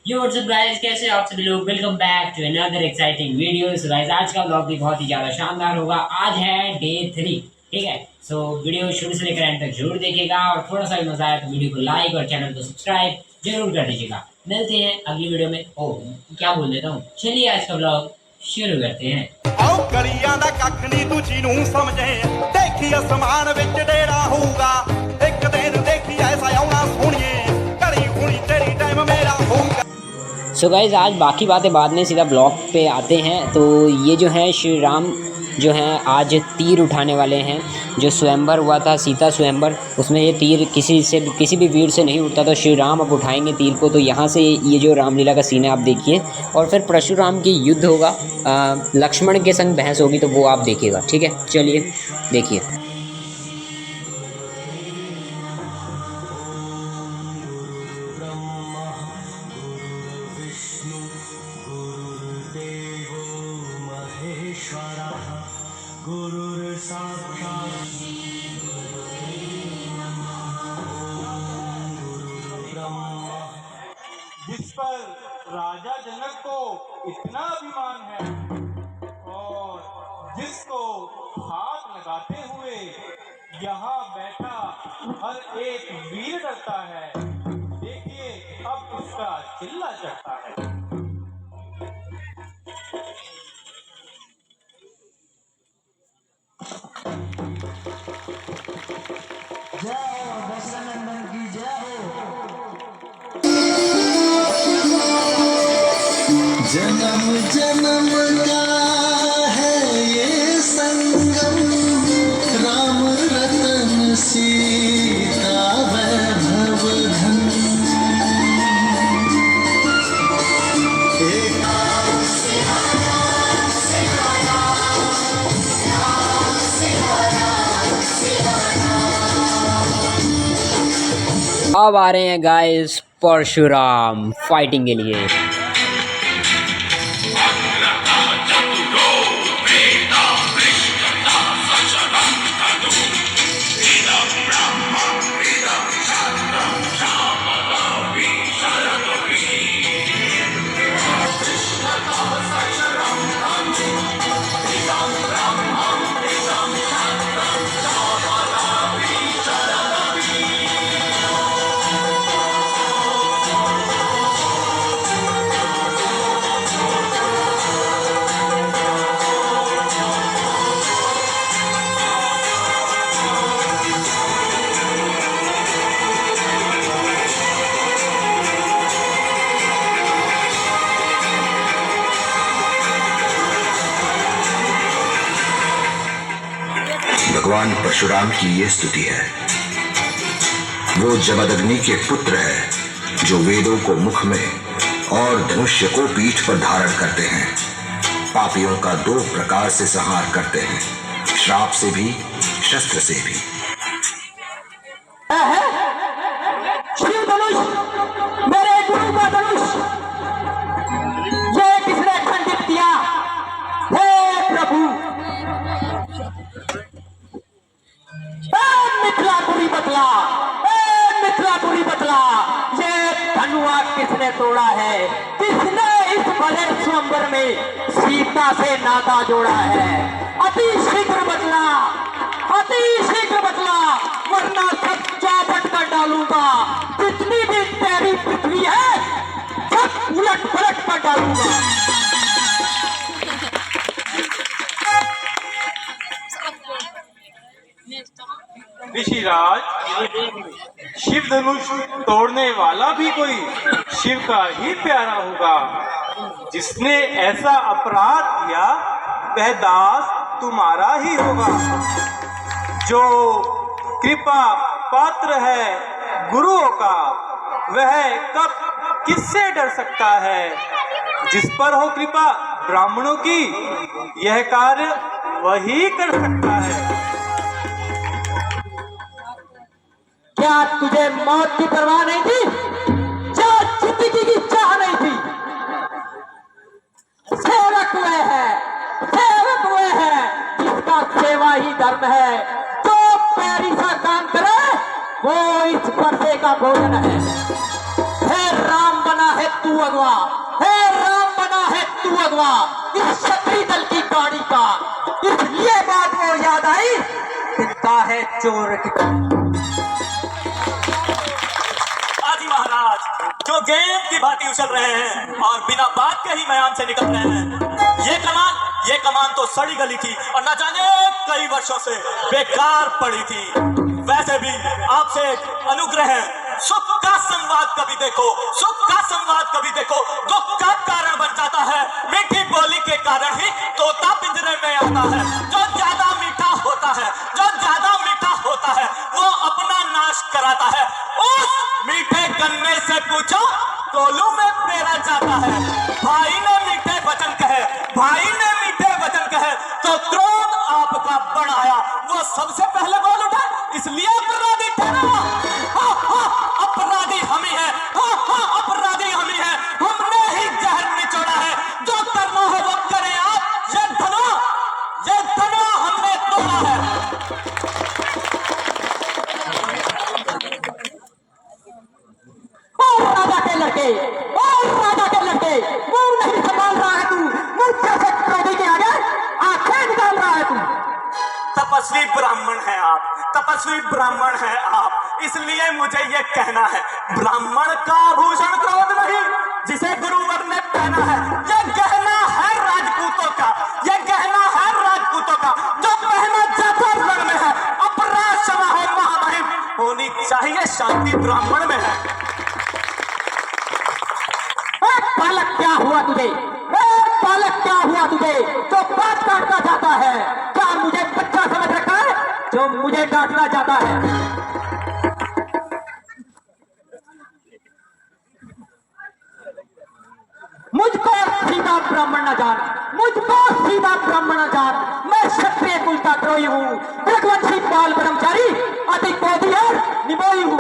यो WhatsApp guys, कैसे आप सभी लोग। Welcome back to another exciting video. So guys, आज का ब्लॉग भी बहुत ही ज़्यादा शानदार होगा। आज है डे 3, ठीक है। सो वीडियो शुरू से लेकर एंड तक जरूर देखिएगा और थोड़ा सा भी मजा आए तो वीडियो को लाइक और चैनल को सब्सक्राइब जरूर कर दीजिएगा। मिलते हैं अगली वीडियो में। ओह, क्या बोल देता हूँ। चलिए आज का ब्लॉग शुरू करते हैं। ਆਓ ਕਲੀਆਂ ਦਾ ਕੱਖ ਨਹੀਂ ਦੂਜੀ ਨੂੰ ਸਮਝੇ ਦੇਖੀ ਅਸਮਾਨ ਵਿੱਚ ਡੇਰਾ ਹੋਊਗਾ ਇੱਕ ਦਿਨ ਦੇਖੀ ਐਸਾ ਆਉਣਾ ਸੋਹਣੀਏ ਘੜੀ ਹੁਣੀ ਤੇਰੀ ਟਾਈਮ मेरा होगा। सो गाइज, आज बाकी बातें बाद में, सीधा ब्लॉग पे आते हैं। तो ये जो है श्री राम जो हैं आज तीर उठाने वाले हैं। जो स्वयंवर हुआ था, सीता स्वयंवर, उसमें ये तीर किसी भी वीर से नहीं उठता। तो श्री राम अब उठाएंगे तीर को। तो यहाँ से ये जो रामलीला का सीन है आप देखिए। और फिर परशुराम की युद्ध होगा, लक्ष्मण के संग बहस होगी, तो वो आप देखिएगा, ठीक है। चलिए देखिए। जिस पर राजा जनक को इतना अभिमान है और जिसको हाथ लगाते हुए यहाँ बैठा हर एक वीर डरता है, देखिए अब उसका चिल्ला चढ़ता है। जय हो दशरथ की जय हो। जन्म जन्म का है ये संगम, राम रतन सीता वैभव धन। अब आ रहे हैं गाइस परशुराम फाइटिंग के लिए। भगवान परशुराम की ये स्तुति है। वो जमदग्नि के पुत्र है जो वेदों को मुख में और धनुष्य को पीठ पर धारण करते हैं। पापियों का 2 प्रकार से संहार करते हैं, श्राप से भी, शस्त्र से भी। शिव धनुष, मेरे गुरु का धनुष, ये किसने खंडित किया? हे प्रभु, मिथिलापुरी बतला, मिथिलापुरी बतला, ये धनुआ किसने तोड़ा है? किसने इस भले स्वयंवर में सीता से नाता जोड़ा है? अति शीघ्र बतला, अति शीघ्र बतला, वरना सब चौपट कर डालूंगा। जितनी भी तेरी पृथ्वी है सब उलट पलट कर डालूंगा। ऋषिराज, शिव धनुष तोड़ने वाला भी कोई शिव का ही प्यारा होगा। जिसने ऐसा अपराध किया वह दास तुम्हारा ही होगा। जो कृपा पात्र है गुरुओं का, वह कब किससे डर सकता है? जिस पर हो कृपा ब्राह्मणों की, यह कार्य वही कर सकता है। क्या तुझे मौत की परवाह नहीं थी? क्या जिंदगी की चाह नहीं थी? सेवक वे है, सेवक वे है जिसका सेवा ही धर्म है। जो पैरी सा काम करे वो इस परसे का भोजन है। हे राम बना है तू तू अगवा, हे राम बना है तू अगवा इस क्षत्रिय दल की गाड़ी का। इसलिए बात वो याद आई, चिंता है चोर की। आदि महाराज जो गेंद की भांति उछल रहे हैं और बिना बात के ही मैदान से निकल रहे हैं। ये कमान तो सड़ी गली थी और न जाने कई वर्षों से बेकार पड़ी थी। वैसे भी आपसे एक अनुग्रह है, सुख का संवाद कभी देखो, सुख का संवाद कभी देखो, दुख का कारण बन जाता है। मीठी बोली के कारण ही तोता पिंजरे में आता है। जो ज्यादा मीठा होता है, जो ज्यादा मीठा होता है वो अपना नाश कराता है। उस मीठे गन्ने से पूछो कोलू में पेरा जाता है। भाई ने मीठे वचन कहे, भाई ने मीठे वचन कहे तो क्रोध आपका बढ़ाया, वो सबसे पहले बोल उठा, इसलिए अपराधी ठहरा। अपराधी हम ही है, अपराधी हम ही है। हमने ही जहर निचोड़ा है। जो करना हो वो करें आप। ये धनुआ हमने तोड़ा है। राजा के लड़के, राजा के लड़के, मुंह नहीं संभाल रहा है तू, मुझसे से क्रोधी के आगे आंखें निकाल रहा है तू। तपस्वी ब्राह्मण है आप, तपस्वी ब्राह्मण है आप, इसलिए मुझे ये कहना है, ब्राह्मण का आभूषण क्रोध नहीं, जिसे गुरुवर ने पहना है। ये गहना है राजपूतों का, ये गहना है राजपूतों का, जो पहना जाता रण में है। अपराध क्षमा हो महामहिम होनी चाहिए, शांति ब्राह्मण में है। बालक क्या हुआ तुझे, बालक क्या हुआ तुझे, जो बात काटना चाहता है? क्या मुझे बच्चा समझ रखा है जो मुझे डांटना चाहता है? मुझको सीधा ब्राह्मण न जान, मुझको सीधा ब्राह्मण न जान। मैं क्षत्रिय कुल का द्रोही हूँ, रघुवंशी बाल ब्रह्मचारी अति क्रोधी और निमोही हूँ।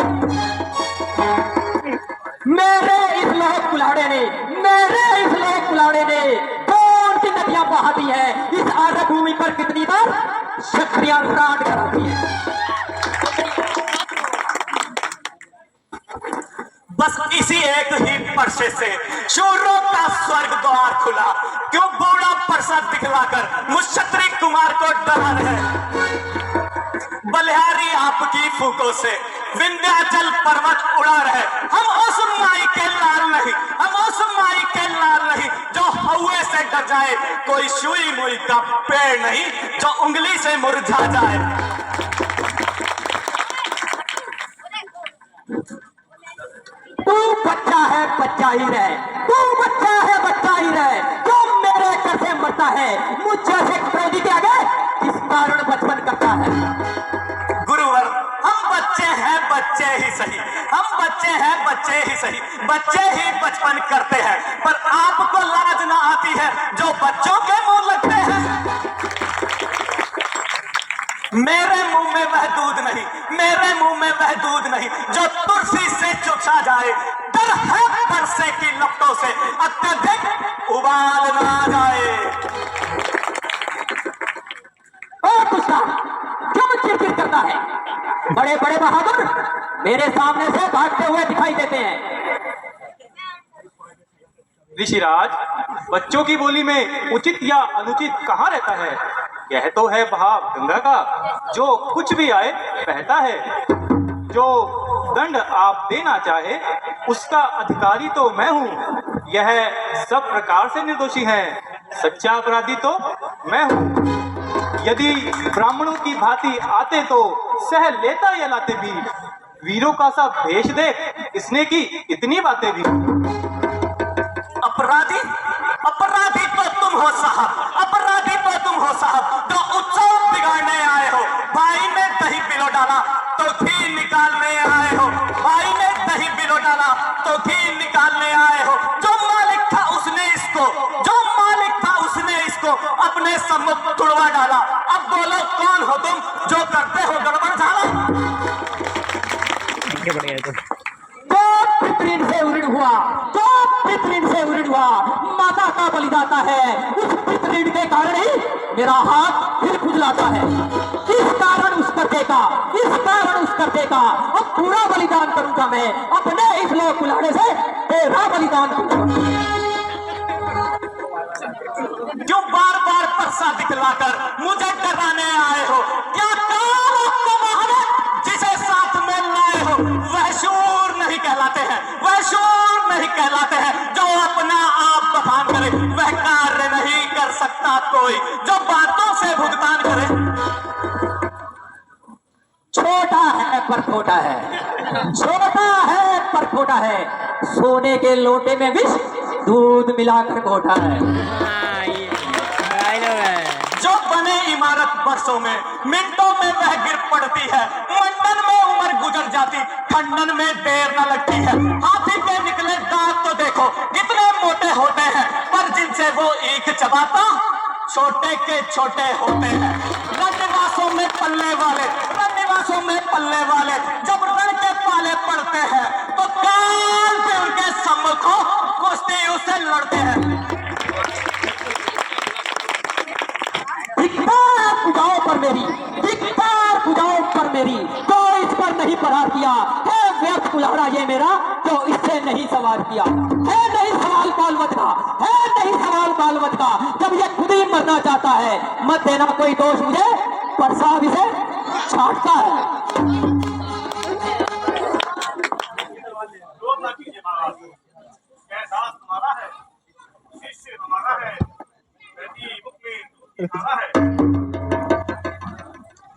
मेरे इस लोह कुल्हाड़े ने, मेरे इस लोह कुल्हाड़े ने कौन सी नदियां बहा दी है। इस आर्य भूमि पर कितनी बार क्षत्रियां राड कराती है। बस इसी एक ही परसे से शूरों का स्वर्ग द्वार खुला। क्यों बूढ़ा परसा दिखलाकर मुझ क्षत्रिय कुमार को डरा रहे? बलिहारी आपकी फूकों से विंध्याचल पर्वत उड़ा रहे। हम उस माई के लाल नहीं, हम उस माई के लाल नहीं जो हौवे से डर जाए। कोई सुई मुई का पेड़ नहीं जो उंगली से मुरझा जाए। तू बच्चा है, बच्चा ही रहे, तू बच्चा है, बच्चा ही रहे। जो मेरे घर से मरता है, मुझ जैसे क्रोधी के आगे किस कारण बचपन करता है? गुरुवर हम बच्चे हैं, बच्चे ही सही, हम बच्चे हैं, बच्चे ही सही, बच्चे ही बचपन करते हैं। पर आपको लाज ना आती है जो बच्चों के मुंह लगते हैं। मेरे मुंह में वह दूध नहीं, मेरे मुंह में वह दूध नहीं जो तुलसी से चुचा जाए। डर है बरसे की लपटों से अत्यधिक उबाल ना जाए। और गुस्सा क्यों चिड़चिड़ करता है? बड़े बड़े बहादुर मेरे सामने से भागते हुए दिखाई देते हैं। ऋषिराज, बच्चों की बोली में उचित या अनुचित कहाँ रहता है? यह तो है बहाव गंगा का, जो कुछ भी आए बहता है। जो दंड आप देना चाहे उसका अधिकारी तो मैं हूँ। यह सब प्रकार से निर्दोषी है, सच्चा अपराधी तो मैं हूँ। यदि ब्राह्मणों की भांति आते तो सह लेता या लाते भी। वीरों का सा भेष देख इसने की इतनी बातें भी। अपराधी, अपराधी तो तुम हो साहब, अपराधी तो तुम हो साहब जो उत्सव बिगाड़ने आए हो। भाई ने दही पिलो डाला तो घी निकालने आए हो, भाई ने दही पिलो डाला तो घी निकालने आए हो। जो मालिक था उसने इसको, जो मालिक था उसने इसको अपने सम्मुख तुड़वा डाला। अब बोलो कौन हो तुम जो करते हो गड़बड़ झाला? जो पितृण से उऋण हुआ, जो पितृण से उऋण हुआ माता का बलिदाता है। उस पितृण के कारण ही मेरा हाथ फिर खुजलाता है। इस कारण उस करते का अब पूरा बलिदान करूंगा मैं, अपने इस लोक कुल्हाड़े से तेरा बलिदान करूंगा। क्यों बार बार परसा दिखलाकर मुझे डराने आए हो? क्या काम आपको महाराज जिसे साथ में लाए हो वह शूर नहीं कहलाते हैं, वह शूर नहीं कहलाते हैं। जो अपना आप बखान करे वह कार्य नहीं कर सकता कोई, जो बातों से भुगतान करे। छोटा है पर खोटा है, छोटा है पर खोटा है, सोने के लोटे में विष दूध मिलाकर घोटा है। जो बने इमारत बरसों में, मिनटों में वह गिर पड़ती है। मंडन में उम्र गुजर जाती, खंडन में देर न लगती है। हाथी के निकले दांत तो देखो कितने मोटे होते हैं, पर जिनसे वो ईख चबाता छोटे के छोटे होते हैं। रनिवासों में पल्ले वाले, रनिवासों में पल्ले वाले जब रण के पाले पड़ते हैं तो काल पे उनके सम्मुखों कुश्ती उससे लड़ते हैं। बुझाओ पर मेरी, बुझाओ पर मेरी, कोई इस पर नहीं प्रहार किया है। व्यर्थ कुल्हाड़ा ये मेरा जो इससे नहीं सवार किया है। नहीं सवाल बालवत का, है नहीं सवाल बालवत का। जब ये खुद ही मरना चाहता है मत देना कोई दोष मुझे, प्रसाद इसे छाटता है।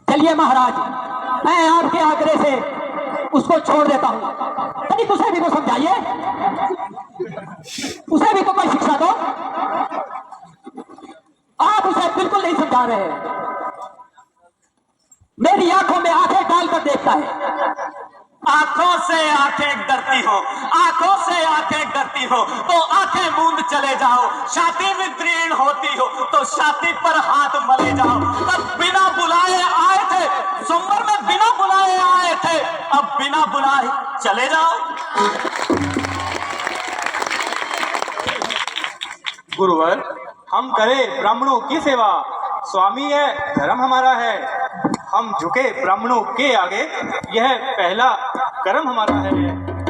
चलिए महाराज, मैं आपके आग्रह से उसको छोड़ देता हूं, तनिक उसे भी तो समझाइए, उसे भी तो कोई शिक्षा दो। आप उसे बिल्कुल नहीं समझा रहे। मेरी आंखों में आंखें डालकर देखता है। आंखों से आंखें डरती हो, आंखों से आंखें डरती हो तो आंखें मूंद चले जाओ। छाती विदीर्ण होती हो तो छाती पर हाथ मले जाओ। तब बिना बुलाए आए थे, सोमवार में बिना बुलाए आए थे, अब बिना बुलाए चले जाओ। गुरुवर, हम करें ब्राह्मणों की सेवा, स्वामी है धर्म हमारा है। हम झुके ब्राह्मणों के आगे, यह पहला कर्म हमारा है।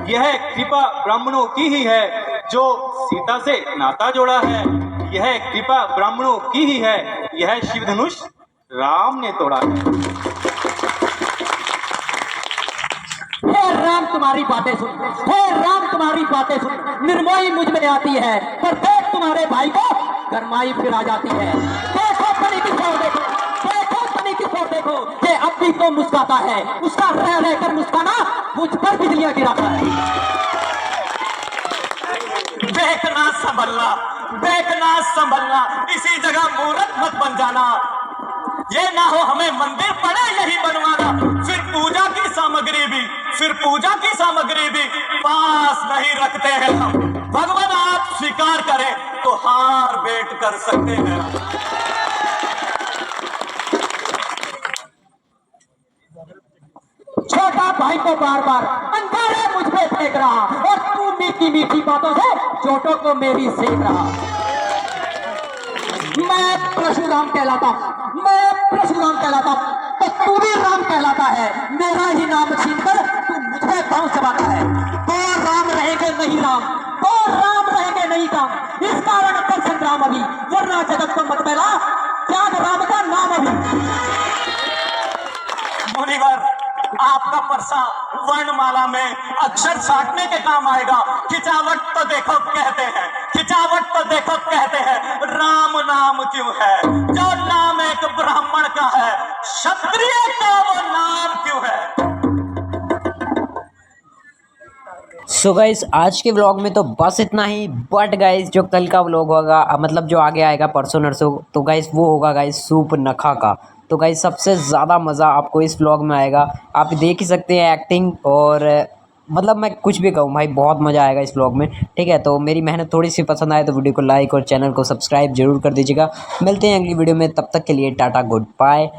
यह कृपा ब्राह्मणों की ही है जो सीता से नाता जोड़ा है। यह कृपा ब्राह्मणों की ही है, यह शिव धनुष राम ने तोड़ा है। हे राम तुम्हारी बातें सुन, हे राम तुम्हारी बातें सुन, निर्मोही मुझ में आती है, पर देख तुम्हारे भाई को गरमाई फिर आ जाती है। देखो तनी किस ओर देखो, देखो तनी किस ओर देखो, ये अब भी तो मुस्कुराता है, उसका रह रहकर मुस्काना मुझ पर बिजलियां गिराता है। देखना संभलना, देखना संभलना, इसी जगह मूर्ख मत बन जाना। ये ना हो हमें मंदिर पड़े यही बनवाना, फिर पूजा की सामग्री भी, फिर पूजा की सामग्री भी पास नहीं रखते हैं हम। भगवान आप स्वीकार करें तो हार भेंट कर सकते हैं। छोटा भाई को बार बार अंधारे मुझ पे फेंक रहा और तू मीठी मीठी बातों से चोटों को मेरी सेक रहा। मैं परशुराम कहलाता हूं, मैं परशुराम कहलाता हूं, तो तू भी राम कहलाता है। मेरा ही नाम छीनकर तू मुझे पांव चबाता है। तो राम रहेंगे नहीं राम, तो राम रहेंगे नहीं काम। इस कारण कर संग्राम अभी, वरना जगत को मत फैला, त्याग राम का नाम अभी। मुनिवर, आपका परसा वर्णमाला में अक्षर छाटने के काम आएगा। खिंचावट तो देखो कहते हैं, खिंचावट तो देखो कहते हैं, राम नाम क्यों है जो नाम एक ब्राह्मण का है, क्षत्रिय का वो नाम क्यों है। सो गाइस, आज के व्लॉग में तो बस इतना ही। बट गाइस, जो कल का व्लॉग होगा, मतलब जो आगे आएगा परसों नरसों, तो गाइस वो होगा गाइस सूर्पनखा का। तो गाइस सबसे ज़्यादा मज़ा आपको इस व्लॉग में आएगा। आप देख ही सकते हैं एक्टिंग, और मतलब मैं कुछ भी कहूँ भाई, बहुत मज़ा आएगा इस व्लॉग में। ठीक है, तो मेरी मेहनत थोड़ी सी पसंद आए तो वीडियो को लाइक और चैनल को सब्सक्राइब जरूर कर दीजिएगा। मिलते हैं अगली वीडियो में, तब तक के लिए टाटा, गुड बाय।